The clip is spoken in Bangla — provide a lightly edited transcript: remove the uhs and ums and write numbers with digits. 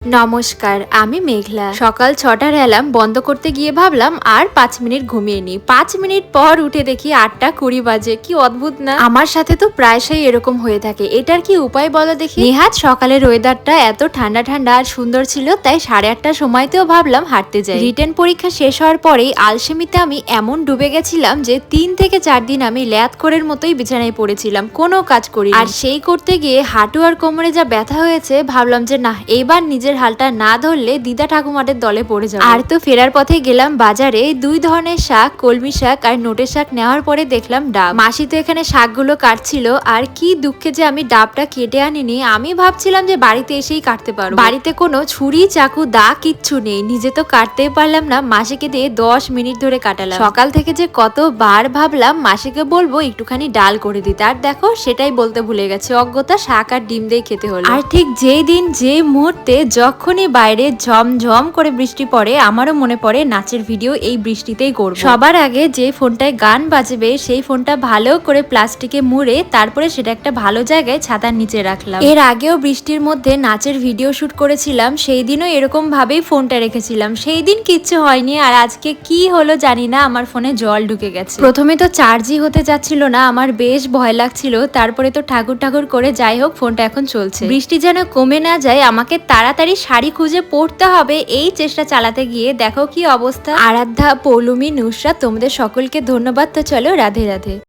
নমস্কার, আমি মেঘলা। সকাল ৬টার অ্যালার্ম বন্ধ করতে গিয়ে ভাবলাম আর ৫ মিনিট ঘুমিয়ে নিই। ৫ মিনিট পর উঠে দেখি ৮টা ২০ বাজে। কি অদ্ভুত না? আমার সাথে তো প্রায়শই এরকম হয়ে থাকে। এটার কি উপায় বলো দেখি? নেহাত সকালের ওয়েদারটা এত ঠান্ডা ঠান্ডা আর সুন্দর ছিল, তাই ৮:৩০টার সময়তেও ভাবলাম হাঁটতে যাই। রিটেন পরীক্ষা শেষ হওয়ার পরেই আলসেমিতে আমি এমন ডুবে গেছিলাম যে ৩ থেকে ৪ দিন আমি ল্যাদ-খোরের মতোই বিছানায় পড়েছিলাম, কোনো কাজ করি। আর সেই করতে গিয়ে হাঁটু আর কোমরে যা ব্যথা হয়েছে, ভাবলাম যে না, এইবার নিজের হালটা না ধরলে দিদা ঠাকুমাদের দলে পড়ে যাবে। আর তো ফেরার পথে গেলাম বাজারে, ২ ধরনের শাক, কলমি শাক আর নোটের শাক নেওয়ার পরে দেখলাম ডাব। মাসি তো এখানে শাকগুলো কাটছিল, আর কি দুঃখে যে আমি ডাবটা কেটে আনিনি। আমি ভাবছিলাম যে বাড়িতে এসেই কাটতে পারবো। বাড়িতে কোনো ছুরি, চাকু, দা কিচ্ছু নেই। নিজে তো কাটতেই পারলাম না, মাসিকে দিয়ে ১০ মিনিট ধরে কাটালাম। সকাল থেকে যে কতবার ভাবলাম মাসিকে বলবো একটুখানি ডাল করে দিতে, আর দেখো সেটাই বলতে ভুলে গেছে। অজ্ঞতা, শাক আর ডিম দিয়ে খেতে হলো। আর ঠিক যেই দিন যে মুহূর্তে যখনই বাইরে ঝমঝম করে বৃষ্টি পড়ে, আমারও মনে পড়ে নাচের ভিডিও এই বৃষ্টিতেই করব। সবার আগে যে ফোনটায় গান বাজবে সেই ফোনটা ভালো করে প্লাস্টিকে মুড়ে তারপরে সেটা একটা ভালো জায়গায় ছাতার নিচে রাখলাম। এর আগেও বৃষ্টির মধ্যে নাচের ভিডিও শুট করেছিলাম, সেই দিনও এরকম ভাবেই ফোনটা রেখেছিলাম। সেই দিন কিচ্ছু হয়নি, আর আজকে কি হলো জানি না, আমার ফোনে জল ঢুকে গেছে। প্রথমে তো চার্জই হতে যাচ্ছিল না, আমার বেশ ভয় লাগছিল। তারপরে তো ঠাকুর ঠাকুর করে যাই হোক ফোনটা এখন চলছে। বৃষ্টি যেন কমে না যায়, আমাকে তাড়াতাড়ি শাড়ি খুঁজে পড়তে হবে, এই চেষ্টা চালাতে গিয়ে দেখো কি অবস্থা। আরাধ্যা, পৌলুমি, নুসরাত, তোমাদের সকলকে ধন্যবাদ। তো চলো, রাধে রাধে।